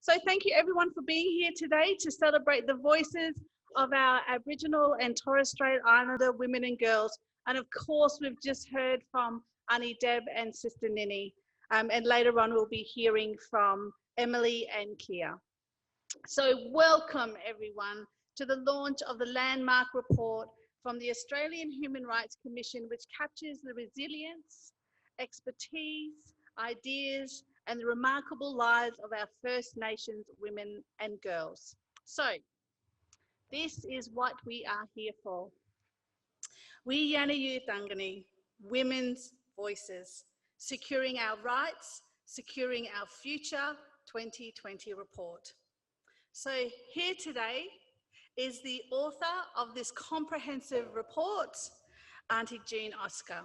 So thank you everyone for being here today to celebrate the voices of our Aboriginal and Torres Strait Islander women and girls. And of course, we've just heard from Auntie Deb and Sister Nini. And later on, we'll be hearing from Emily and Kia. So welcome everyone to the launch of the landmark report from the Australian Human Rights Commission, which captures the resilience, expertise, ideas, and the remarkable lives of our First Nations women and girls. So this is what we are here for. Wiyi Yani U Thangani, Women's Voices, Securing Our Rights, Securing Our Future 2020 report. So here today is the author of this comprehensive report, Auntie Jean Oscar,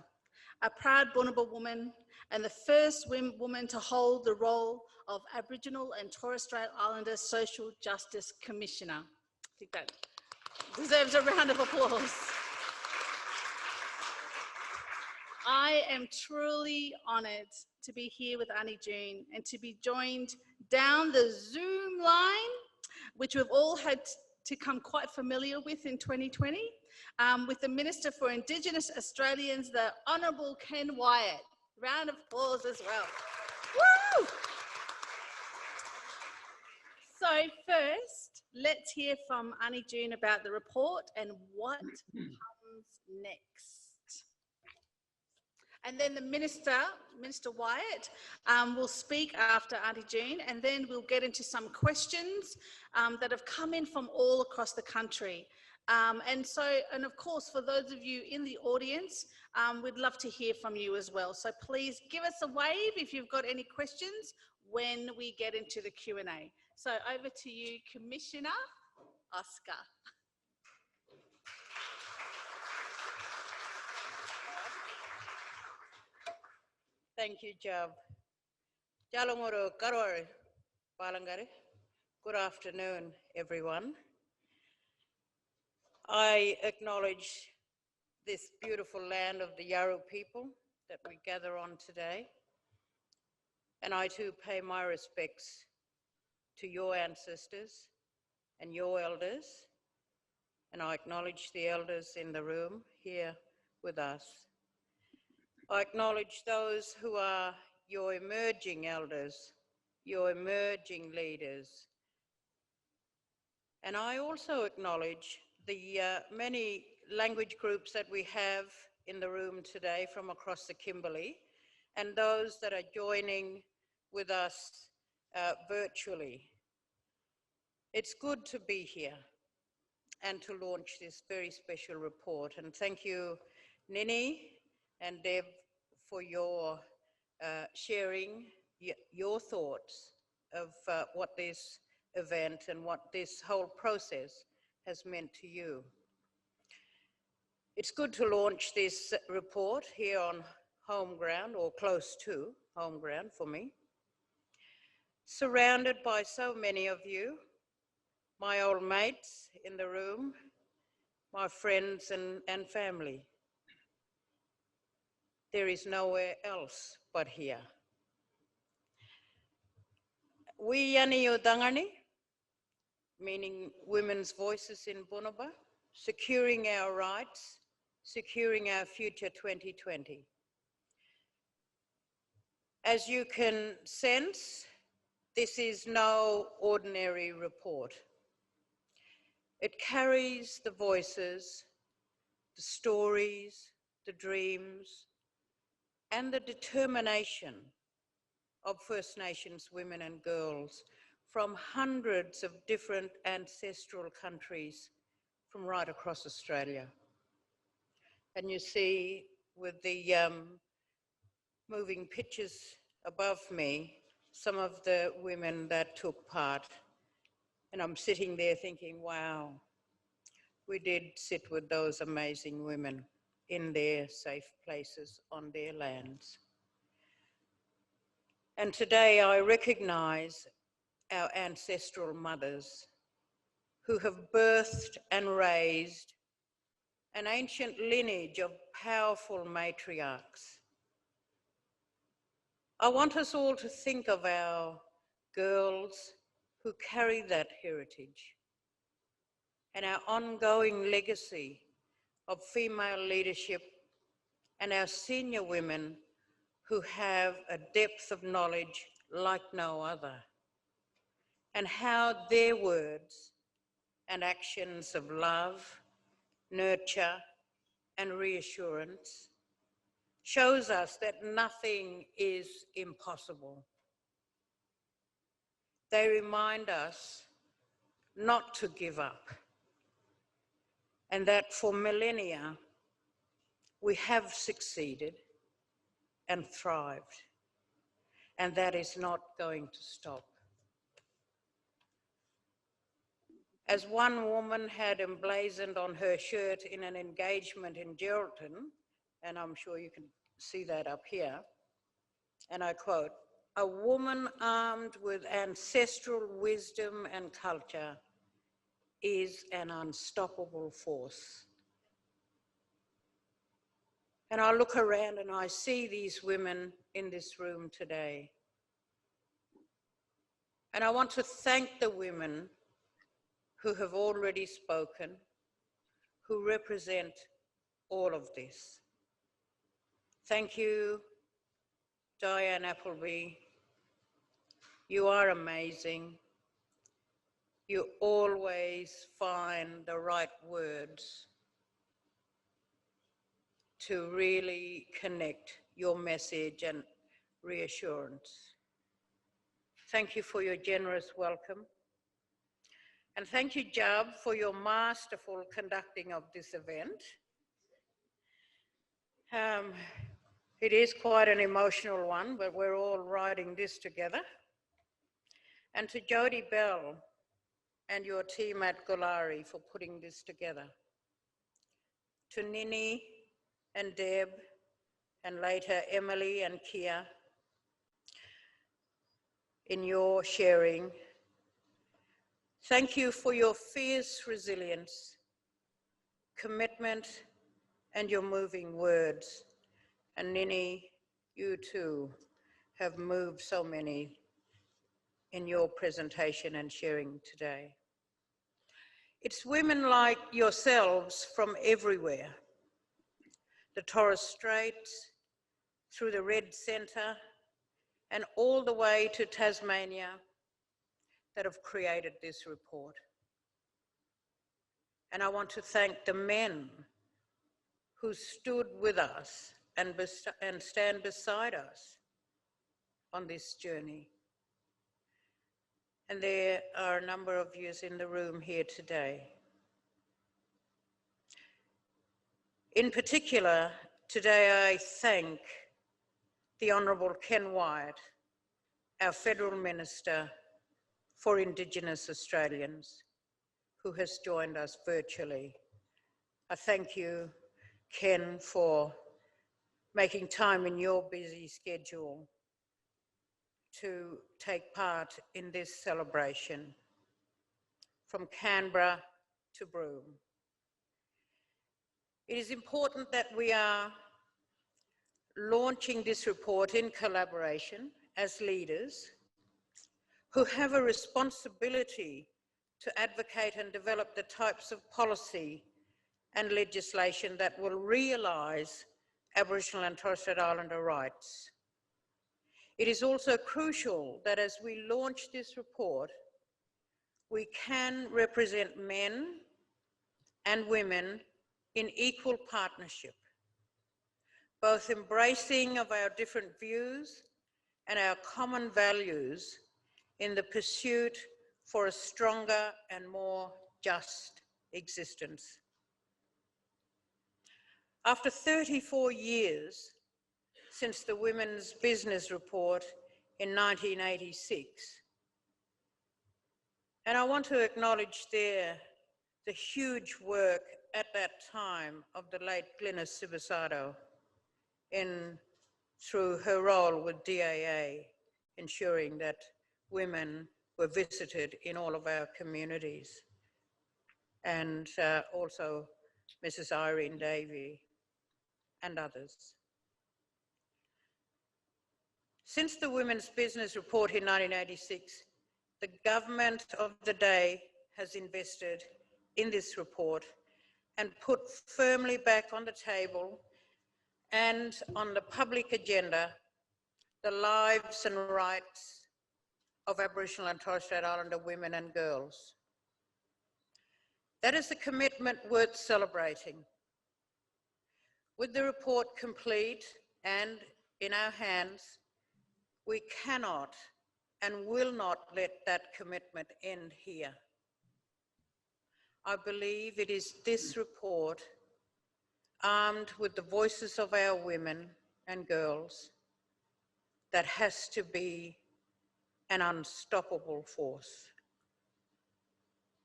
a proud Bunaba woman and the first woman to hold the role of Aboriginal and Torres Strait Islander Social Justice Commissioner. I think that deserves a round of applause. I am truly honoured to be here with Auntie Jean and to be joined down the Zoom line, which we've all had to come quite familiar with in 2020, with the Minister for Indigenous Australians, the Honourable Ken Wyatt. Round of applause as well. Woo! So first, let's hear from Auntie Jean about the report and what comes next. And then the Minister Wyatt, will speak after Auntie Jean, and then we'll get into some questions that have come in from all across the country. And of course, for those of you in the audience, we'd love to hear from you as well. So please give us a wave if you've got any questions when we get into the Q&A. So over to you, Commissioner Oscar. Thank you, Jab. Jalongoro Karore Palangare. Good afternoon, everyone. I acknowledge this beautiful land of the Yaru people that we gather on today. And I too pay my respects to your ancestors and your elders. And I acknowledge the elders in the room here with us. I acknowledge those who are your emerging elders, your emerging leaders. And I also acknowledge the many language groups that we have in the room today from across the Kimberley, and those that are joining with us virtually. It's good to be here and to launch this very special report. And thank you, Nini and Deb, for your sharing your thoughts of what this event and what this whole process has meant to you. It's good to launch this report here on home ground, or close to home ground for me, surrounded by so many of you, my old mates in the room, my friends and family. There is nowhere else but here. Wiyi Yani U Thangani, meaning women's voices in Bunaba, securing our rights, securing our future 2020. As you can sense, this is no ordinary report. It carries the voices, the stories, the dreams, and the determination of First Nations women and girls from hundreds of different ancestral countries from right across Australia. And you see with the moving pictures above me, some of the women that took part. And I'm sitting there thinking, wow, we did sit with those amazing women in their safe places on their lands. And today I recognize our ancestral mothers who have birthed and raised an ancient lineage of powerful matriarchs. I want us all to think of our girls, who carry that heritage, and our ongoing legacy of female leadership, and our senior women who have a depth of knowledge like no other, and how their words and actions of love, nurture, and reassurance shows us that nothing is impossible. They remind us not to give up, and that for millennia we have succeeded and thrived, and that is not going to stop. As one woman had emblazoned on her shirt in an engagement in Geraldton, and I'm sure you can see that up here, and I quote, "A woman armed with ancestral wisdom and culture is an unstoppable force." And I look around and I see these women in this room today. And I want to thank the women who have already spoken, who represent all of this. Thank you, Diane Appleby. You are amazing. You always find the right words to really connect your message and reassurance. Thank you for your generous welcome. And thank you, Jab, for your masterful conducting of this event. It is quite an emotional one, but we're all riding this together. And to Jodie Bell and your team at Golari for putting this together. To Nini and Deb, and later Emily and Kia, in your sharing. Thank you for your fierce resilience, commitment, and your moving words. And Nini, you too have moved so many in your presentation and sharing today. It's women like yourselves from everywhere, the Torres Straits, through the Red Centre, and all the way to Tasmania, that have created this report. And I want to thank the men who stood with us and stand beside us on this journey. And there are a number of you in the room here today. In particular, today I thank the Honourable Ken Wyatt, our Federal Minister for Indigenous Australians, who has joined us virtually. I thank you, Ken, for making time in your busy schedule to take part in this celebration from Canberra to Broome. It is important that we are launching this report in collaboration as leaders who have a responsibility to advocate and develop the types of policy and legislation that will realise Aboriginal and Torres Strait Islander rights. It is also crucial that as we launch this report, we can represent men and women in equal partnership, both embracing of our different views and our common values in the pursuit for a stronger and more just existence. After 34 years since the Women's Business Report in 1986, and I want to acknowledge there the huge work at that time of the late Glynis Sibasado through her role with DAA, ensuring that women were visited in all of our communities, and also Mrs. Irene Davey and others. Since the Women's Business Report in 1986, the government of the day has invested in this report and put firmly back on the table and on the public agenda the lives and rights of Aboriginal and Torres Strait Islander women and girls. That is a commitment worth celebrating. With the report complete and in our hands, we cannot and will not let that commitment end here. I believe it is this report, armed with the voices of our women and girls, that has to be an unstoppable force.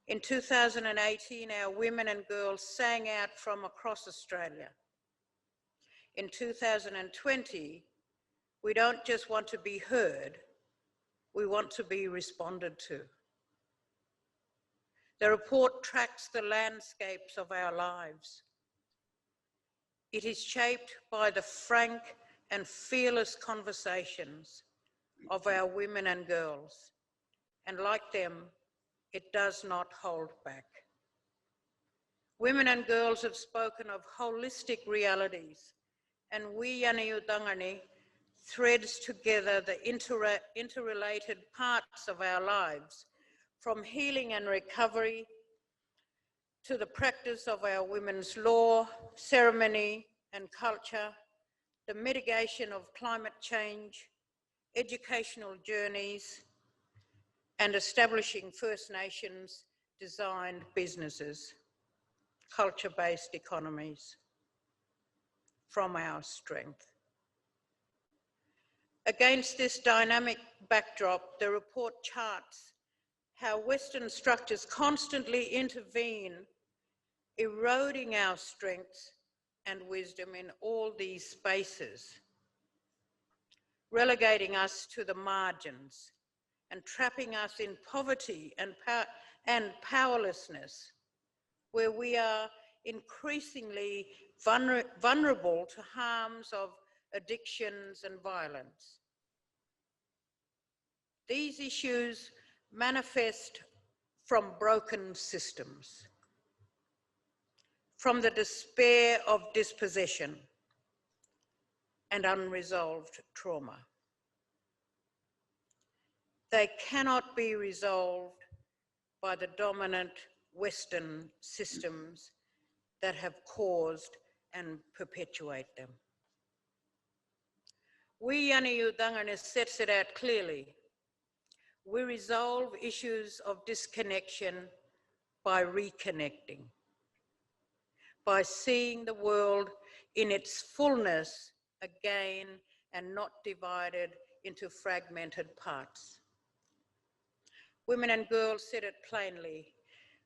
In 2018, our women and girls sang out from across Australia. In 2020, we don't just want to be heard, we want to be responded to. The report tracks the landscapes of our lives. It is shaped by the frank and fearless conversations of our women and girls, and like them, it does not hold back. Women and girls have spoken of holistic realities, and Wiyi Yani U Thangani threads together the interrelated parts of our lives, from healing and recovery to the practice of our women's law, ceremony and culture, the mitigation of climate change, educational journeys, and establishing First Nations designed businesses, culture-based economies from our strength. Against this dynamic backdrop, the report charts how Western structures constantly intervene, eroding our strengths and wisdom in all these spaces, relegating us to the margins and trapping us in poverty and powerlessness, where we are increasingly vulnerable to harms of addictions and violence. These issues manifest from broken systems, from the despair of dispossession and unresolved trauma. They cannot be resolved by the dominant Western systems that have caused and perpetuate them. Wiyi Yani U Thangani sets it out clearly. We resolve issues of disconnection by reconnecting, by seeing the world in its fullness again and not divided into fragmented parts. Women and girls said it plainly.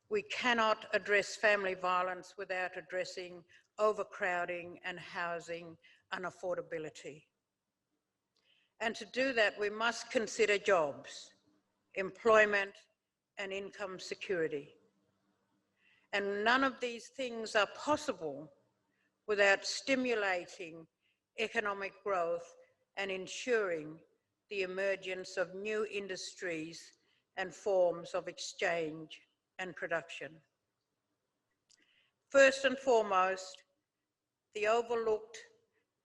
We cannot address family violence without addressing overcrowding and housing unaffordability. And to do that, we must consider jobs, employment, and income security. And none of these things are possible without stimulating economic growth and ensuring the emergence of new industries and forms of exchange and production. First and foremost, the overlooked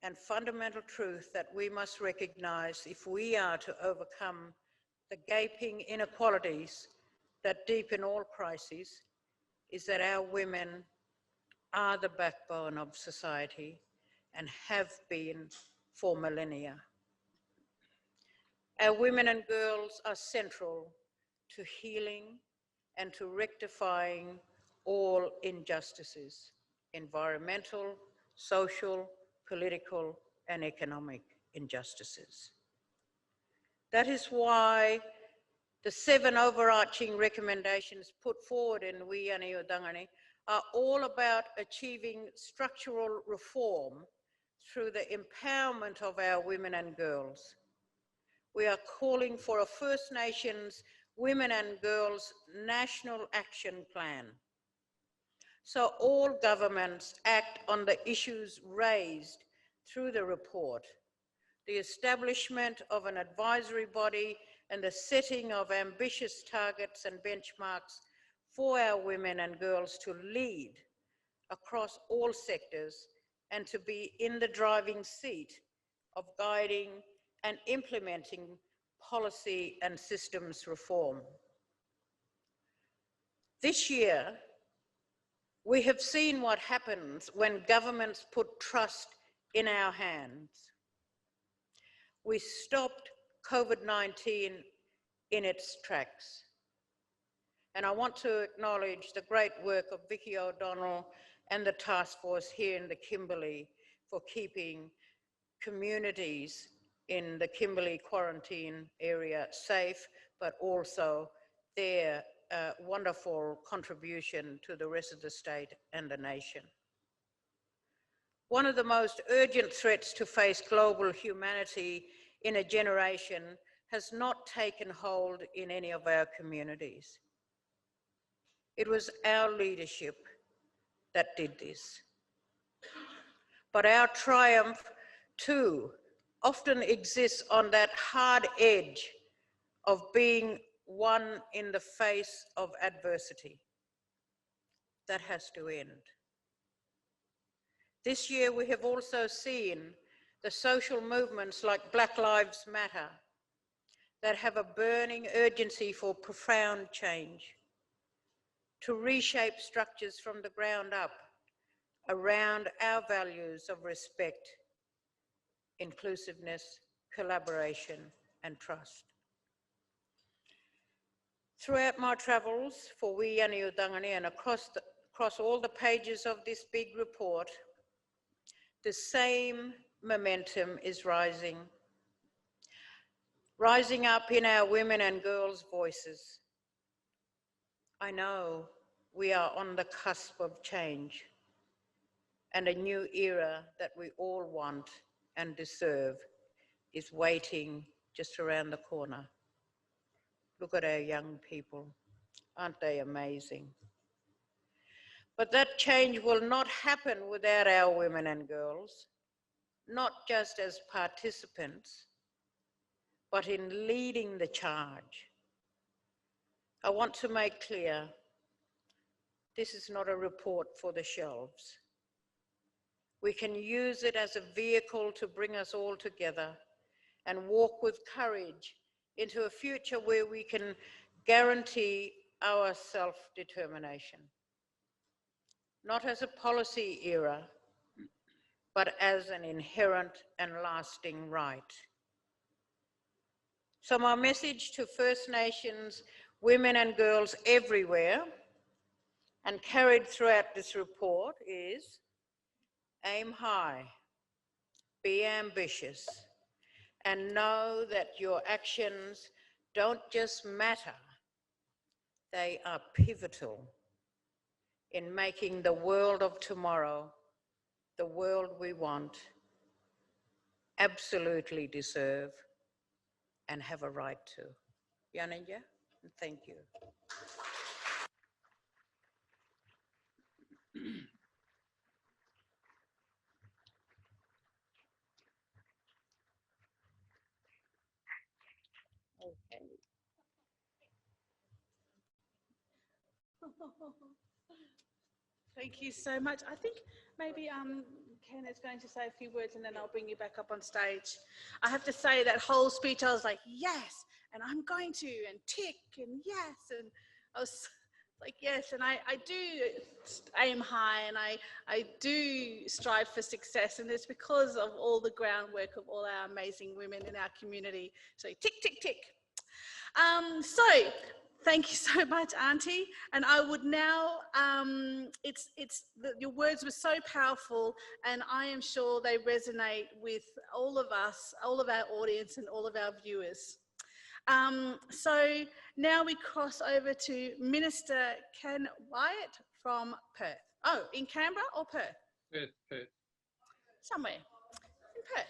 and fundamental truth that we must recognise if we are to overcome the gaping inequalities that deepen all crises is that our women are the backbone of society and have been for millennia. Our women and girls are central to healing and to rectifying all injustices, environmental, social, political, and economic injustices. That is why the 7 overarching recommendations put forward in Wiyi Yani U Thangani are all about achieving structural reform through the empowerment of our women and girls. We are calling for a First Nations Women and Girls National Action Plan, so all governments act on the issues raised through the report. The establishment of an advisory body and the setting of ambitious targets and benchmarks for our women and girls to lead across all sectors and to be in the driving seat of guiding and implementing policy and systems reform. This year, we have seen what happens when governments put trust in our hands. We stopped COVID-19 in its tracks. And I want to acknowledge the great work of Vicky O'Donnell and the task force here in the Kimberley for keeping communities in the Kimberley quarantine area safe, but also their wonderful contribution to the rest of the state and the nation. One of the most urgent threats to face global humanity in a generation has not taken hold in any of our communities. It was our leadership that did this. But our triumph, too, often exists on that hard edge of being one in the face of adversity. That has to end. This year, we have also seen the social movements like Black Lives Matter that have a burning urgency for profound change, to reshape structures from the ground up around our values of respect, inclusiveness, collaboration, and trust. Throughout my travels for Wiyi Yani U Thangani and across all the pages of this big report, the same momentum is rising up in our women and girls' voices. I know we are on the cusp of change and a new era that we all want and deserve is waiting just around the corner. Look at our young people. Aren't they amazing? But that change will not happen without our women and girls, not just as participants, but in leading the charge. I want to make clear, this is not a report for the shelves. We can use it as a vehicle to bring us all together and walk with courage into a future where we can guarantee our self-determination. Not as a policy era, but as an inherent and lasting right. So my message to First Nations women and girls everywhere, and carried throughout this report, is aim high, be ambitious, and know that your actions don't just matter, they are pivotal in making the world of tomorrow the world we want, absolutely deserve, and have a right to. Yananja, thank you. Okay. Thank you so much. I think maybe Ken is going to say a few words and then I'll bring you back up on stage. I have to say that whole speech, I was like, yes, and I'm going to, and tick, and yes, and I was like, yes, and I do aim high, and I do strive for success, and it's because of all the groundwork of all our amazing women in our community. So tick, tick, tick. So thank you so much, Auntie. And I would now, your words were so powerful, and I am sure they resonate with all of us, all of our audience, and all of our viewers. So now we cross over to Minister Ken Wyatt from Perth. Oh, in Canberra or Perth? Perth. Somewhere in Perth.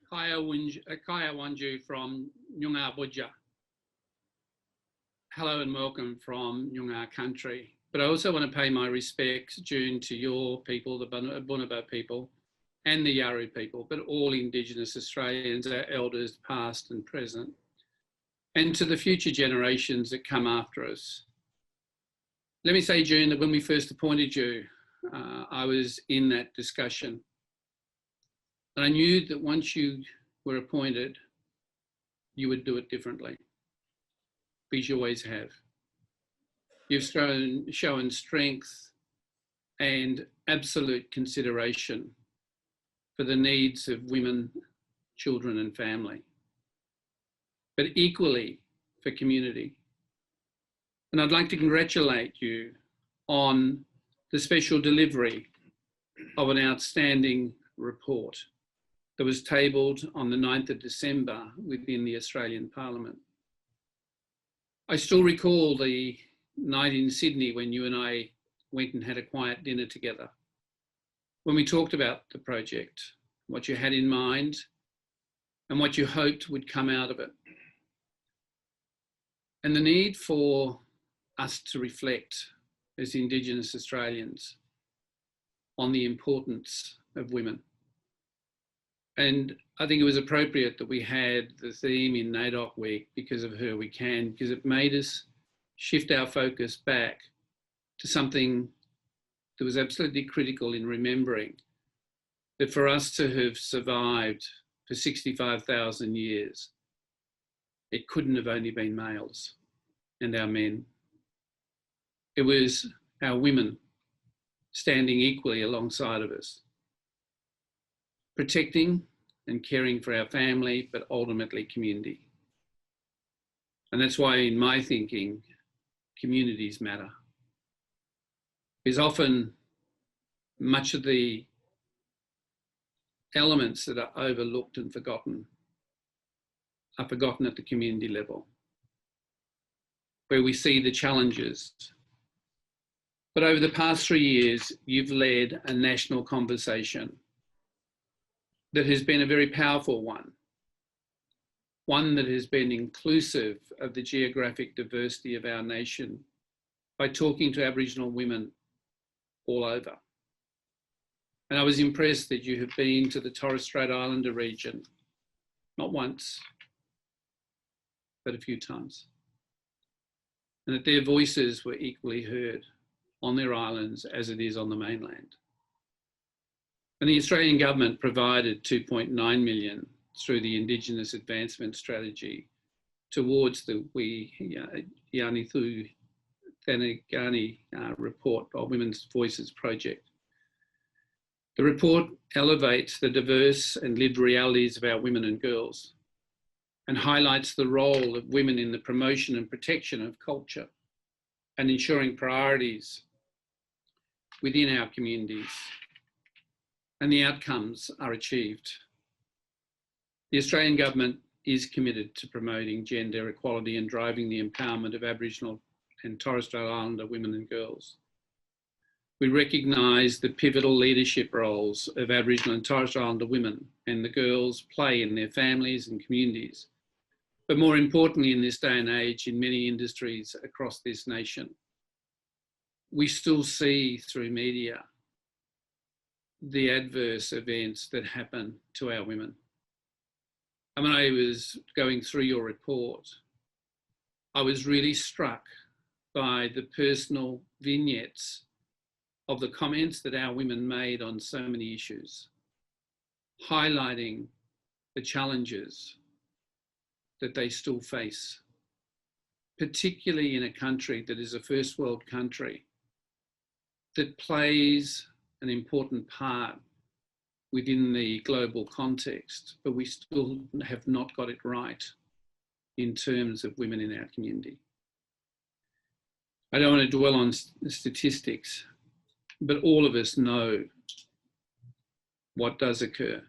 Kaya Wanju from Nyungar Budja. Hello and welcome from Nyungar country. But I also want to pay my respects due to your people, the Bunaba people, and the Yawuru people, but all Indigenous Australians, our elders past and present, and to the future generations that come after us. Let me say, June, that when we first appointed you, I was in that discussion. And I knew that once you were appointed, you would do it differently, because you always have. You've shown strength and absolute consideration for the needs of women, children and family, but equally for community. And I'd like to congratulate you on the special delivery of an outstanding report that was tabled on the 9th of December within the Australian Parliament. I still recall the night in Sydney when you and I went and had a quiet dinner together, when we talked about the project, what you had in mind and what you hoped would come out of it. And the need for us to reflect as Indigenous Australians on the importance of women. And I think it was appropriate that we had the theme in NAIDOC Week, Because of Her We Can, because it made us shift our focus back to something that was absolutely critical in remembering that for us to have survived for 65,000 years, it couldn't have only been males and our men. It was our women standing equally alongside of us, protecting and caring for our family, but ultimately community. And that's why in my thinking, communities matter. Because often much of the elements that are overlooked and forgotten are forgotten at the community level, where we see the challenges. But over the past 3 years, you've led a national conversation that has been a very powerful one that has been inclusive of the geographic diversity of our nation by talking to Aboriginal women all over. And I was impressed that you have been to the Torres Strait Islander region, not once, but a few times. And that their voices were equally heard on their islands as it is on the mainland. And the Australian government provided 2.9 million through the Indigenous Advancement Strategy towards the Wiyi Yani U Thangani report, or Women's Voices Project. The report elevates the diverse and lived realities of our women and girls and highlights the role of women in the promotion and protection of culture and ensuring priorities within our communities, and the outcomes are achieved. The Australian government is committed to promoting gender equality and driving the empowerment of Aboriginal and Torres Strait Islander women and girls. We recognise the pivotal leadership roles of Aboriginal and Torres Strait Islander women and the girls play in their families and communities, but more importantly in this day and age in many industries across this nation. We still see through media the adverse events that happen to our women. And when I was going through your report, I was really struck by the personal vignettes of the comments that our women made on so many issues, highlighting the challenges that they still face, particularly in a country that is a first world country that plays an important part within the global context, but we still have not got it right in terms of women in our community. I don't want to dwell on statistics, but all of us know what does occur.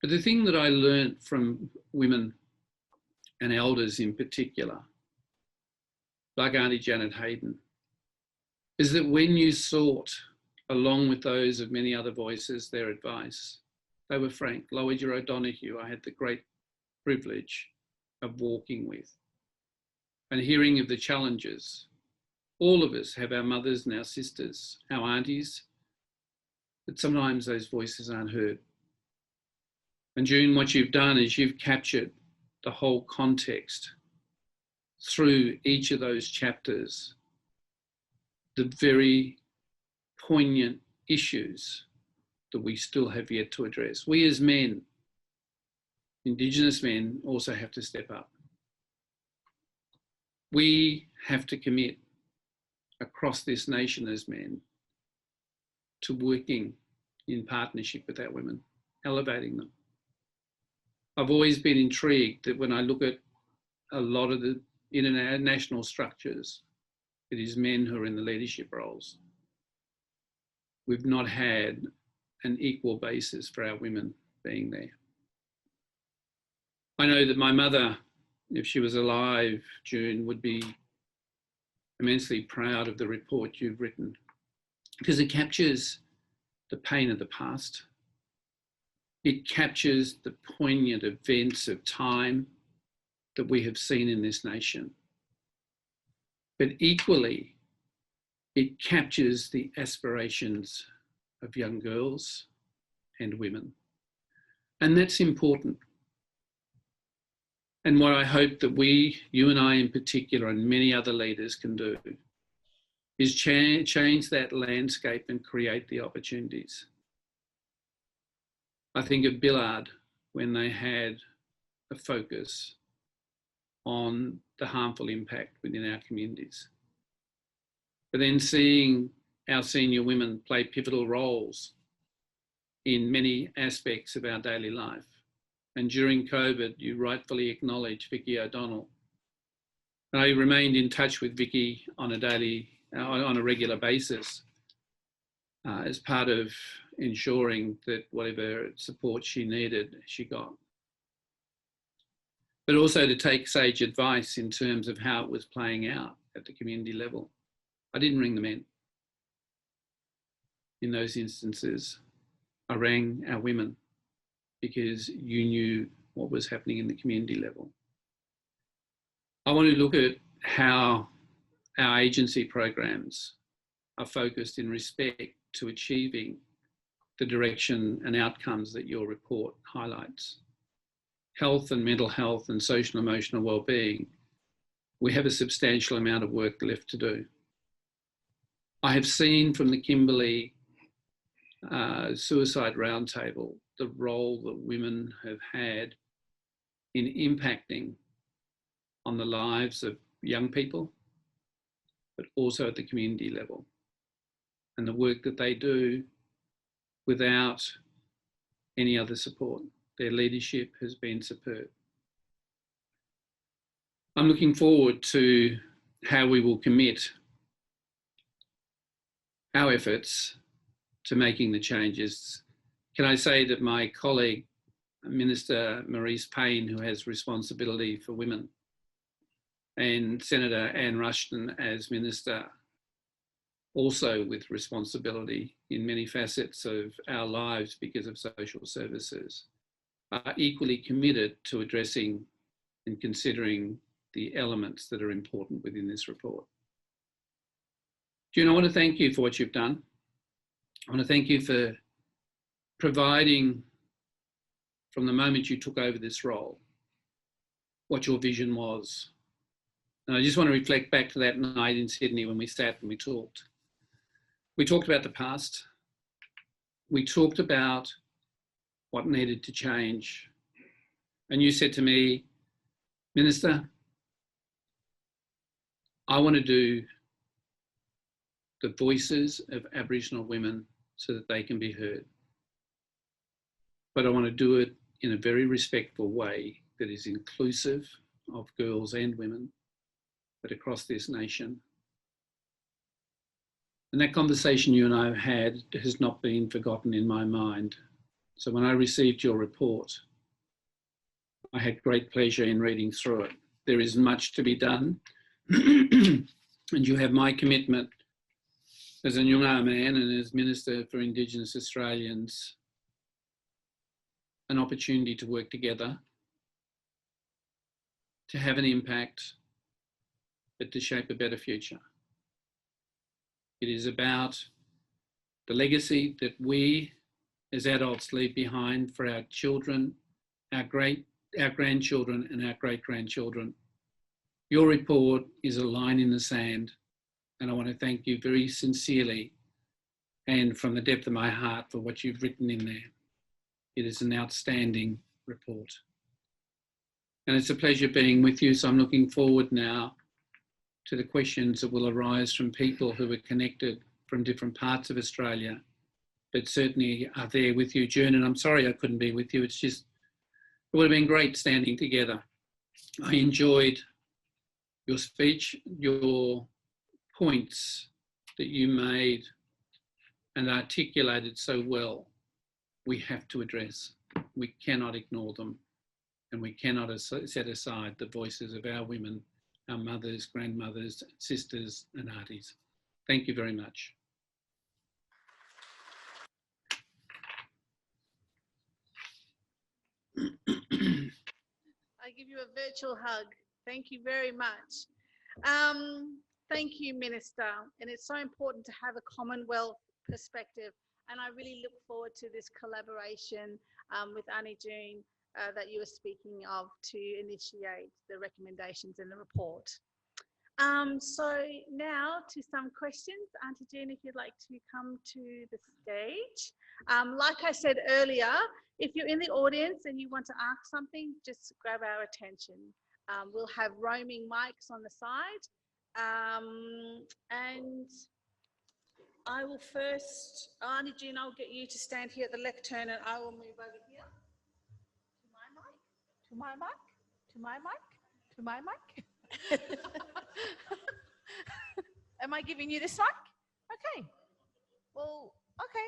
But the thing that I learned from women and elders in particular, like Auntie Janet Hayden, is that when you sought, along with those of many other voices, their advice, they were frank. Lowiger O'Donoghue, I had the great privilege of walking with and hearing of the challenges. All of us have our mothers and our sisters, our aunties, that sometimes those voices aren't heard. And June, what you've done is you've captured the whole context through each of those chapters, the very poignant issues that we still have yet to address. We as men, Indigenous men, also have to step up. We have to commit across this nation as men to working in partnership with our women, elevating them. I've always been intrigued that when I look at a lot of the international structures, it is men who are in the leadership roles. We've not had an equal basis for our women being there. I know that my mother, if she was alive, June, would be immensely proud of the report you've written, because it captures the pain of the past. It captures the poignant events of time that we have seen in this nation. But equally, it captures the aspirations of young girls and women. And that's important. And what I hope that we, you and I in particular, and many other leaders can do, is change that landscape and create the opportunities. I think of Billard when they had a focus on the harmful impact within our communities. But then seeing our senior women play pivotal roles in many aspects of our daily life. And during COVID, you rightfully acknowledged Vicky O'Donnell. And I remained in touch with Vicky on a regular basis as part of ensuring that whatever support she needed, she got. But also to take sage advice in terms of how it was playing out at the community level. I didn't ring the men. In those instances, I rang our women because you knew what was happening in the community level. I want to look at how our agency programs are focused in respect to achieving the direction and outcomes that your report highlights. Health and mental health and social and emotional well-being, we have a substantial amount of work left to do. I have seen from the Kimberley Suicide Roundtable the role that women have had in impacting on the lives of young people, but also at the community level, and the work that they do without any other support. Their leadership has been superb. I'm looking forward to how we will commit our efforts to making the changes. Can I say that my colleague, Minister Maurice Payne, who has responsibility for women, and Senator Anne Rushton as Minister, also with responsibility in many facets of our lives because of social services, are equally committed to addressing and considering the elements that are important within this report. June, I want to thank you for what you've done. I want to thank you for providing, from the moment you took over this role, what your vision was. And I just want to reflect back to that night in Sydney when we sat and we talked. We talked about the past. We talked about what needed to change. And you said to me, Minister, I want to do the voices of Aboriginal women so that they can be heard. But I want to do it in a very respectful way that is inclusive of girls and women, but across this nation. And that conversation you and I have had has not been forgotten in my mind. So when I received your report, I had great pleasure in reading through it. There is much to be done. And you have my commitment as a Noongar man and as Minister for Indigenous Australians, an opportunity to work together, to have an impact, but to shape a better future. It is about the legacy that we as adults leave behind for our children, our grandchildren and our great-grandchildren. Your report is a line in the sand, and I want to thank you very sincerely and from the depth of my heart for what you've written in there. It is an outstanding report. And it's a pleasure being with you, so I'm looking forward now to the questions that will arise from people who are connected from different parts of Australia, but certainly are there with you, June, and I'm sorry I couldn't be with you. It's just, it would have been great standing together. I enjoyed your speech, your points that you made and articulated so well. We have to address. We cannot ignore them, and we cannot set aside the voices of our women, our mothers, grandmothers, sisters and aunties. Thank you very much. I give you a virtual hug. Thank you very much. Thank you, Minister. And it's so important to have a Commonwealth perspective. And I really look forward to this collaboration with Annie June that you were speaking of to initiate the recommendations in the report. So now to some questions. Auntie June, if you'd like to come to the stage. Like I said earlier, if you're in the audience and you want to ask something, just grab our attention. We'll have roaming mics on the side. And I will first, Auntie June, I'll get you to stand here at the lectern and I will move over here to my mic, to my mic, to my mic, to my mic. Am I giving you this mic? Okay. Well, okay.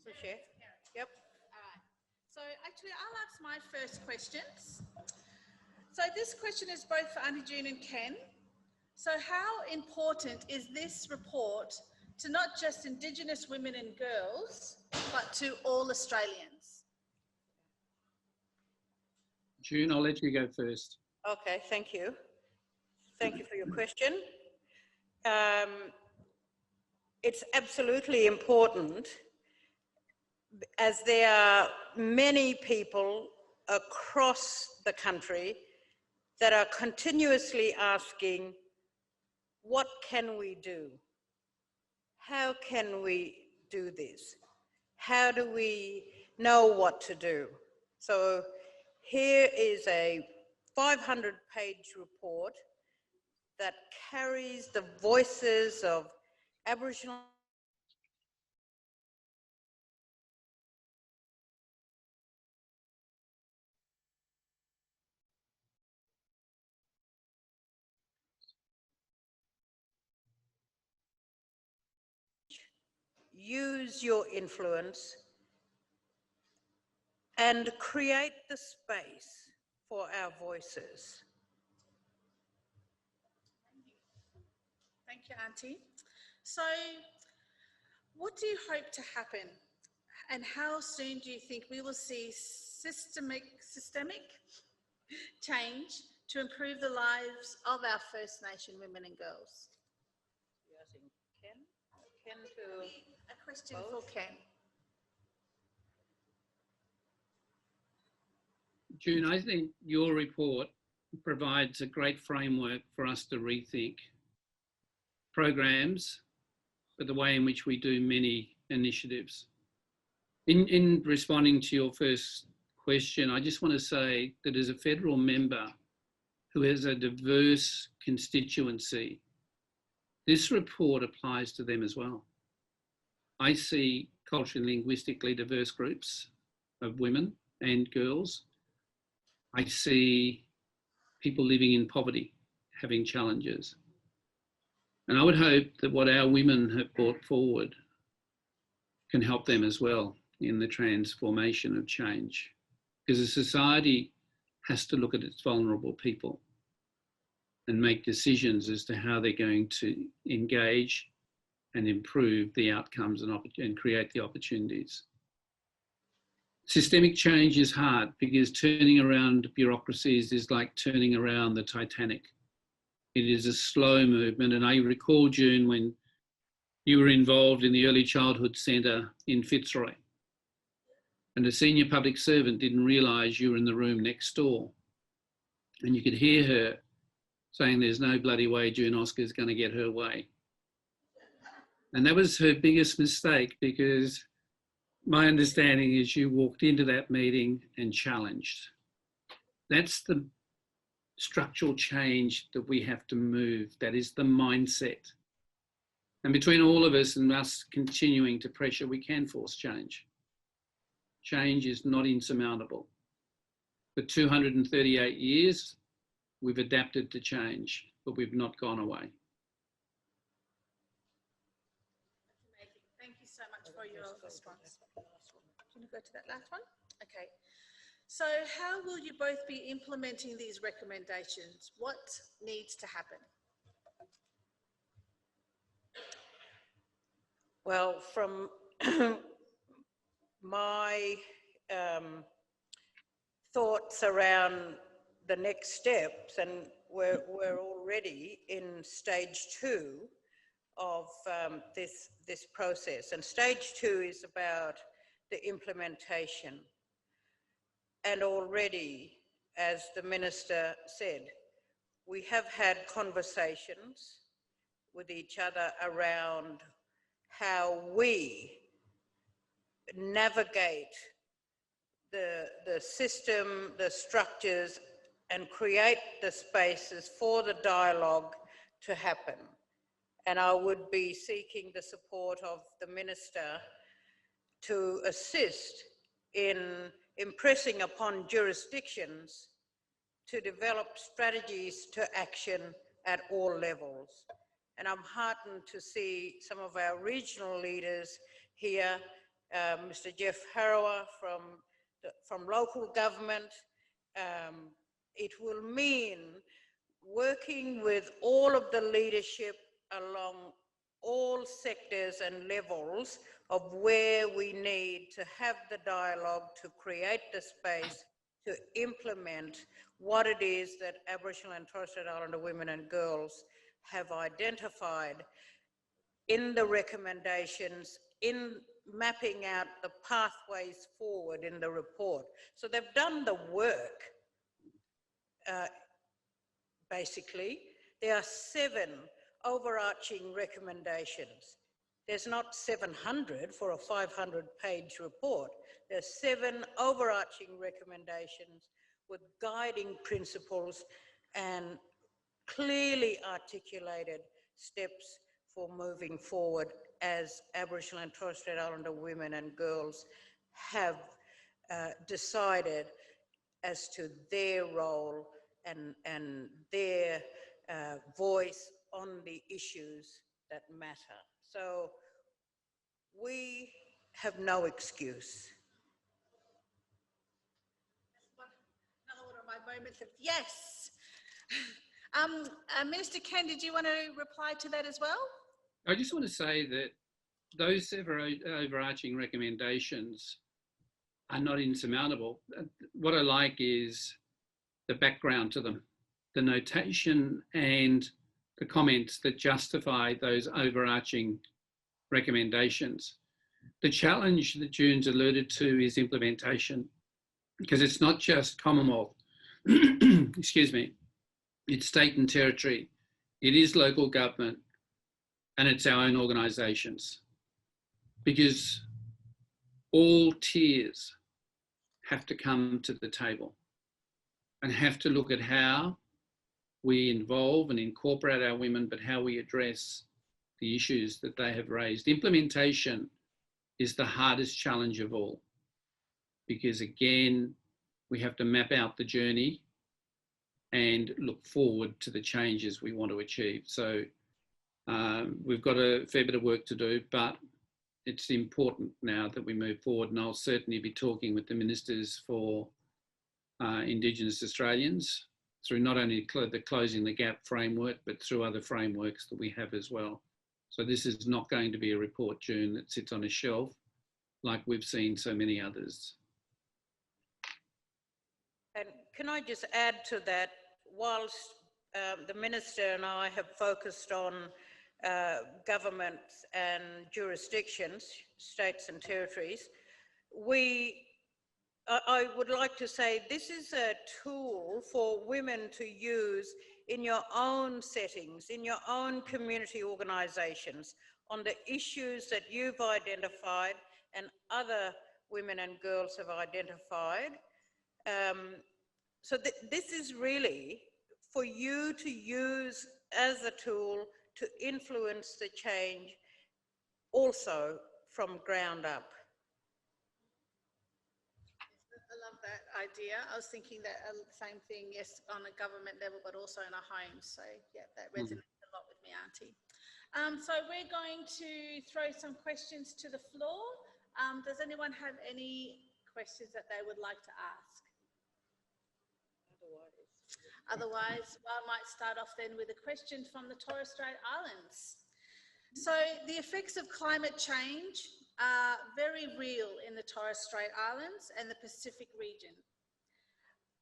So share. Yep. All right. So actually, I'll ask my first questions. So this question is both for Auntie June and Ken. So how important is this report to not just Indigenous women and girls, but to all Australians? June, I'll let you go first. Okay, thank you. Thank you for your question. It's absolutely important, as there are many people across the country that are continuously asking, what can we do? How can we do this? How do we know what to do? So here is a 500-page report that carries the voices of Aboriginal use your influence and create the space for our voices. Thank you, Auntie. So what do you hope to happen? And how soon do you think we will see systemic change to improve the lives of our First Nation women and girls? You're asking Ken? Ken to... A question both? for Ken. June, I think your report provides a great framework for us to rethink programs, but the way in which we do many initiatives. In responding to your first question, I just want to say that as a federal member who has a diverse constituency, this report applies to them as well. I see culturally and linguistically diverse groups of women and girls. I see people living in poverty, having challenges. And I would hope that what our women have brought forward can help them as well in the transformation of change. Because a society has to look at its vulnerable people and make decisions as to how they're going to engage and improve the outcomes and create the opportunities. Systemic change is hard because turning around bureaucracies is like turning around the Titanic. It is a slow movement, and I recall, June, when You were involved in the Early Childhood Centre in Fitzroy, and a senior public servant didn't realise you were in the room next door. And you could hear her saying, "There's no bloody way June Oscar's going to get her way." And that was her biggest mistake, because my understanding is you walked into that meeting and challenged. That's the structural change that we have to move. That is the mindset. And between all of us and us continuing to pressure, we can force change. Change is not insurmountable. For 238 years, we've adapted to change, but we've not gone away. Amazing. Thank you so much for your response. Do you want to go to that last one? Okay. So how will you both be implementing these recommendations? What needs to happen? Well, from my thoughts around the next steps, and we're already in stage 2 of this process, and stage 2 is about the implementation. And already, as the Minister said, we have had conversations with each other around how we navigate the system, the structures, and create the spaces for the dialogue to happen. And I would be seeking the support of the Minister to assist in impressing upon jurisdictions to develop strategies to action at all levels. And I'm heartened to see some of our regional leaders here, Mr. Jeff Harrower from local government. It will mean working with all of the leadership along all sectors and levels of where we need to have the dialogue to create the space to implement what it is that Aboriginal and Torres Strait Islander women and girls have identified in the recommendations, in mapping out the pathways forward in the report. So they've done the work, basically. There are 7 overarching recommendations. There's not 700 for a 500-page report. There's 7 overarching recommendations with guiding principles and clearly articulated steps for moving forward as Aboriginal and Torres Strait Islander women and girls have decided as to their role and their voice on the issues that matter. So we have no excuse. Another one of my moments of yes. Minister Ken, did you want to reply to that as well? I just want to say that those overarching recommendations are not insurmountable. What I like is the background to them, the notation and the comments that justify those overarching recommendations. The challenge that June's alluded to is implementation, because it's not just Commonwealth, excuse me, it's state and territory, it is local government, and it's our own organisations. Because all tiers have to come to the table and have to look at how we involve and incorporate our women, but how we address the issues that they have raised. Implementation is the hardest challenge of all, because again, we have to map out the journey and look forward to the changes we want to achieve. So we've got a fair bit of work to do, but it's important now that we move forward, and I'll certainly be talking with the ministers for Indigenous Australians through not only the Closing the Gap framework, but through other frameworks that we have as well. So this is not going to be a report, June, that sits on a shelf like we've seen so many others. And can I just add to that, whilst the Minister and I have focused on governments and jurisdictions, states and territories, I would like to say this is a tool for women to use in your own settings, in your own community organisations, on the issues that you've identified and other women and girls have identified. So this is really for you to use as a tool to influence the change also from ground up. I love that idea. I was thinking that same thing, yes, on a government level, but also in our homes. So yeah, that resonates a lot with me, Auntie. So we're going to throw some questions to the floor. Does anyone have any questions that they would like to ask? Otherwise, I might start off then with a question from the Torres Strait Islands. So the effects of climate change are very real in the Torres Strait Islands and the Pacific region.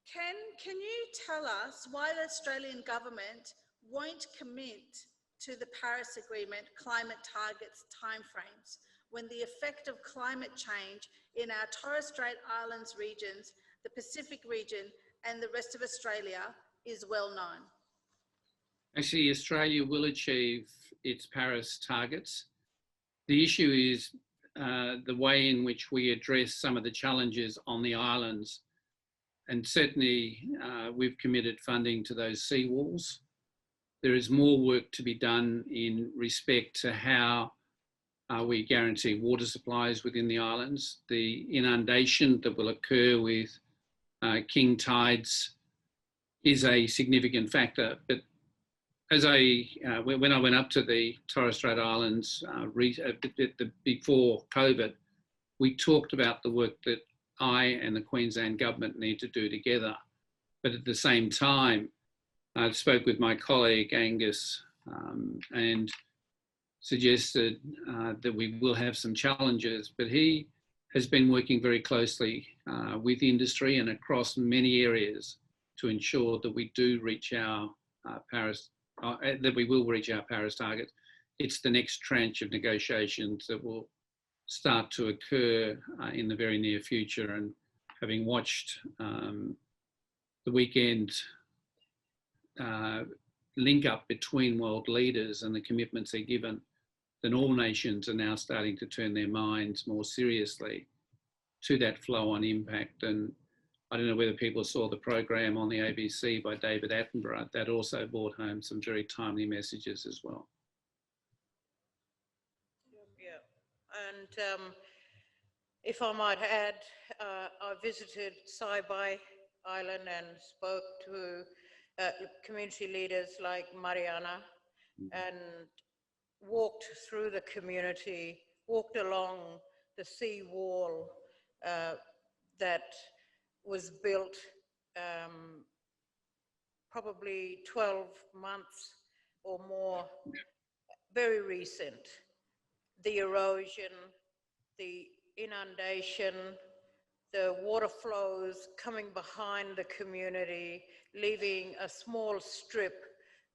Can you tell us why the Australian government won't commit to the Paris Agreement climate targets timeframes when the effect of climate change in our Torres Strait Islands regions, the Pacific region and the rest of Australia is well known? Actually, Australia will achieve its Paris targets. The issue is the way in which we address some of the challenges on the islands. And certainly we've committed funding to those seawalls. There is more work to be done in respect to how we guarantee water supplies within the islands. The inundation that will occur with king tides is a significant factor. But as when I went up to the Torres Strait Islands before COVID, we talked about the work that I and the Queensland government need to do together. But at the same time, I spoke with my colleague Angus and suggested that we will have some challenges, but he has been working very closely with industry and across many areas to ensure that we do reach our that we will reach our Paris targets. It's the next tranche of negotiations that will start to occur in the very near future. And having watched the weekend link up between world leaders and the commitments they're given, then all nations are now starting to turn their minds more seriously to that flow on impact. And I don't know whether people saw the program on the ABC by David Attenborough, that also brought home some very timely messages as well. Yeah, and if I might add, I visited Saibai Island and spoke to community leaders like Mariana and walked through the community, walked along the sea wall that was built probably 12 months or more, very recent. The erosion, the inundation, the water flows coming behind the community, leaving a small strip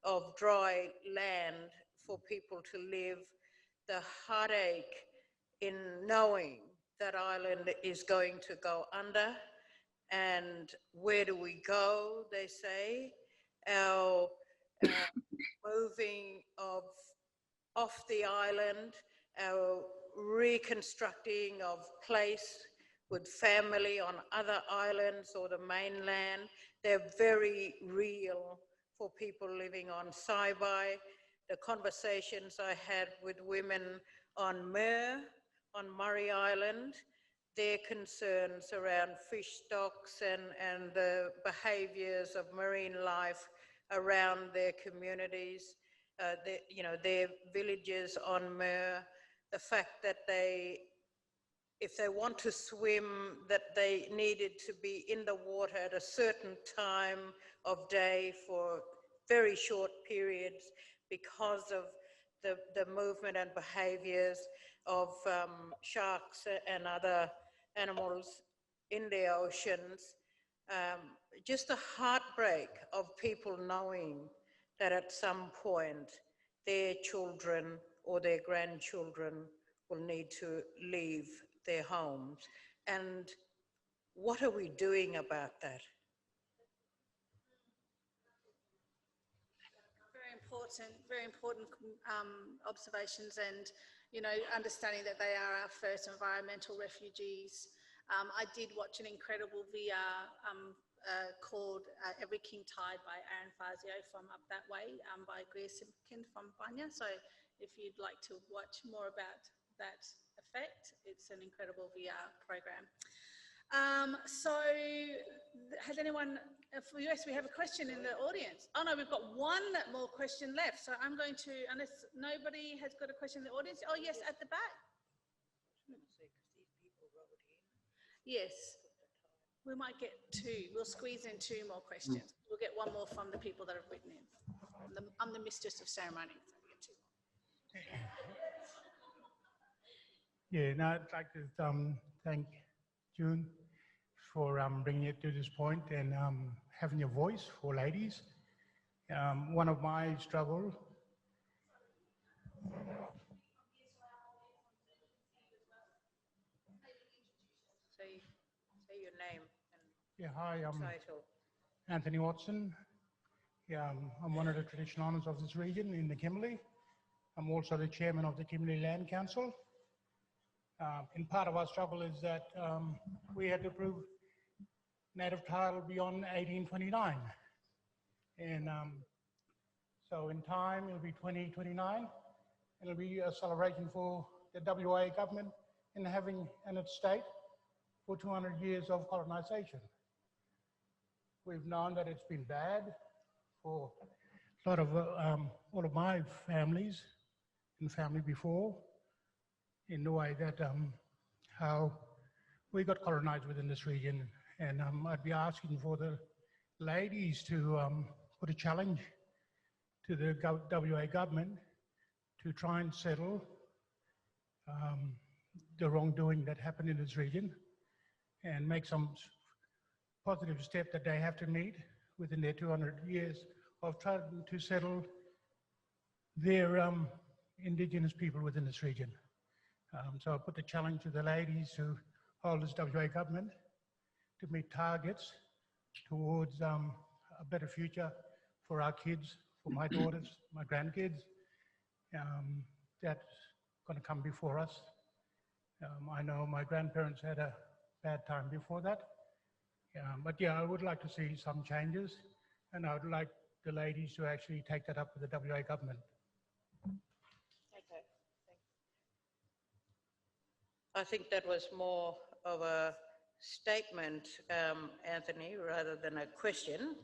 of dry land for people to live, the heartache in knowing that island is going to go under. And where do we go, they say? Our moving off the island, our reconstructing of place with family on other islands or the mainland, they're very real for people living on Saibai. The conversations I had with women on Murray Island, their concerns around fish stocks and the behaviours of marine life around their communities, their villages on Mur, the fact that if they want to swim, that they needed to be in the water at a certain time of day for very short periods because of the movement and behaviours of sharks and other animals in the oceans. Just the heartbreak of people knowing that at some point their children or their grandchildren will need to leave their homes. And what are we doing about that? Very important observations, and understanding that they are our first environmental refugees. I did watch an incredible VR called Every King Tide by Aaron Fazio from up that way, by Greer Simpkin from Banya. So if you'd like to watch more about that effect, it's an incredible VR program. So has anyone, yes, we have a question in the audience. Oh no, we've got one more question left. So I'm going to, unless nobody has got a question in the audience. Oh yes, at the back. Yes, we might get two. We'll squeeze in two more questions. We'll get one more from the people that have written in. I'm the mistress of ceremony, so we get two more. Yeah, no, I'd like to thank June for bringing it to this point and having a voice for ladies. One of my struggles. Say your name and Yeah, hi, I'm title. Anthony Watson. Yeah, I'm one of the traditional owners of this region in the Kimberley. I'm also the chairman of the Kimberley Land Council. And part of our struggle is that we had to prove native title beyond 1829. And so in time, it'll be 2029. It'll be a celebration for the WA government in having in its state for 200 years of colonisation. We've known that it's been bad for a lot of all of my families and family before, in the way that how we got colonised within this region. And I'd be asking for the ladies to put a challenge to the WA government to try and settle the wrongdoing that happened in this region and make some positive step that they have to meet within their 200 years of trying to settle their Indigenous people within this region. So I put the challenge to the ladies who hold this WA government to meet targets towards a better future for our kids, for my daughters, my grandkids. That's going to come before us. I know my grandparents had a bad time before that. But yeah, I would like to see some changes, and I would like the ladies to actually take that up with the WA government. Okay, I think that was more of a statement, Anthony, rather than a question.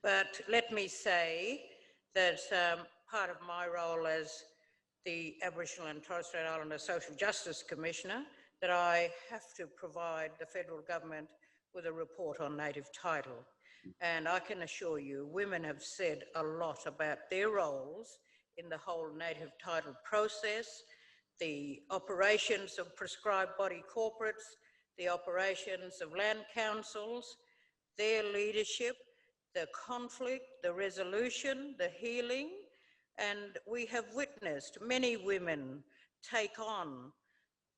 But let me say that part of my role as the Aboriginal and Torres Strait Islander Social Justice Commissioner, that I have to provide the federal government with a report on native title. And I can assure you, women have said a lot about their roles in the whole native title process, the operations of prescribed body corporates, the operations of land councils, their leadership, the conflict, the resolution, the healing. And we have witnessed many women take on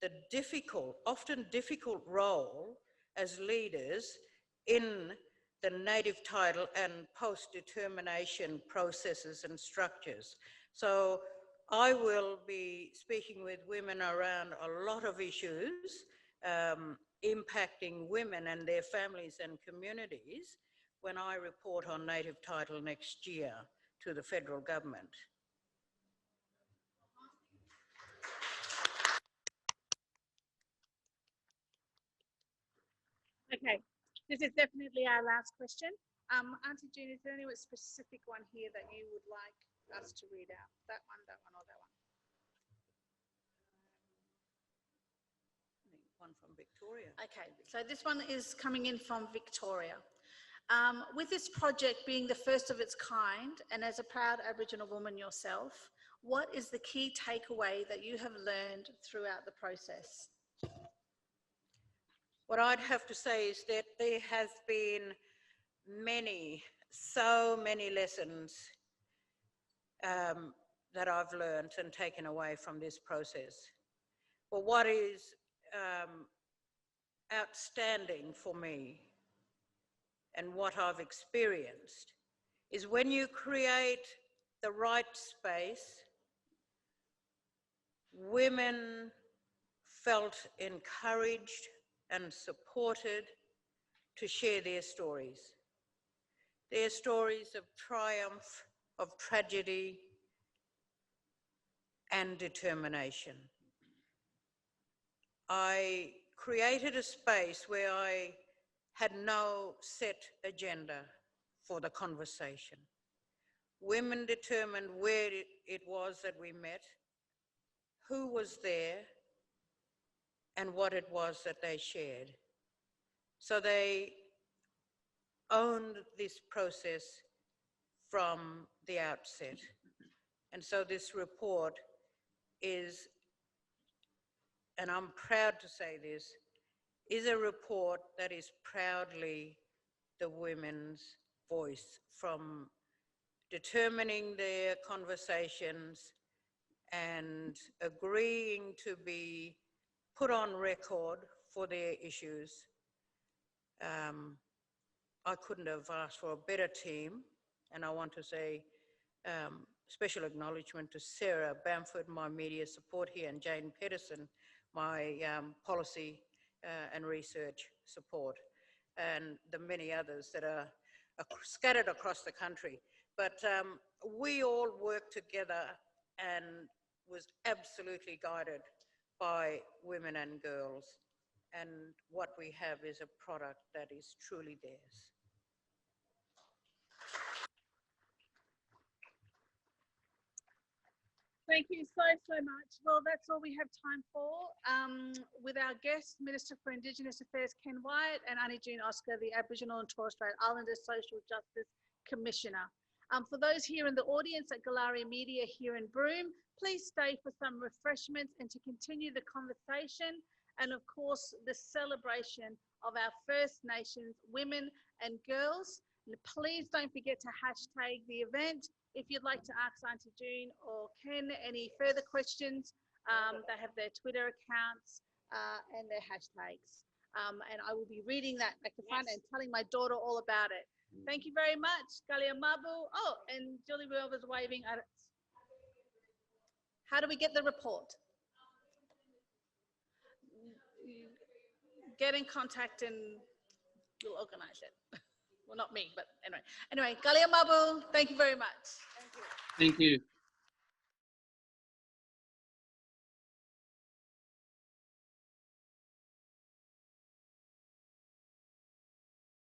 the difficult, often difficult role as leaders in the native title and post-determination processes and structures. So I will be speaking with women around a lot of issues impacting women and their families and communities when I report on native title next year to the federal government. Okay, this is definitely our last question. Auntie June, is there any specific one here that you would like us to read out? That one, or that one? One from Victoria. Okay, so this one is coming in from Victoria. With this project being the first of its kind, and as a proud Aboriginal woman yourself, what is the key takeaway that you have learned throughout the process? What I'd have to say is that there has been so many lessons that I've learned and taken away from this process. Well, what is outstanding for me and what I've experienced is when you create the right space, women felt encouraged and supported to share their stories of triumph, of tragedy, and determination. I created a space where I had no set agenda for the conversation. Women determined where it was that we met, who was there, and what it was that they shared. So they owned this process from the outset. And so this report is, and I'm proud to say this, is a report that is proudly the women's voice, from determining their conversations and agreeing to be put on record for their issues. I couldn't have asked for a better team, and I want to say special acknowledgement to Sarah Bamford, my media support here, and Jane Pedersen, my policy and research support, and the many others that are scattered across the country. But we all worked together and was absolutely guided by women and girls. And what we have is a product that is truly theirs. Thank you so much. Well, that's all we have time for. With our guest, Minister for Indigenous Affairs, Ken Wyatt, and Aunty June Oscar, the Aboriginal and Torres Strait Islander Social Justice Commissioner. For those here in the audience at Galari Media here in Broome, please stay for some refreshments and to continue the conversation and, of course, the celebration of our First Nations women and girls. And please don't forget to hashtag the event. If you'd like to ask Aunty June or Ken any further questions, they have their Twitter accounts and their hashtags. And I will be reading that at the front and telling my daughter all about it. Thank you very much, Galia Mabu. Oh, and Julie Wilber's waving at us. How do we get the report? Get in contact and we'll organize it. Well, not me, but anyway. Anyway, Galia Mabu, thank you very much. Thank you.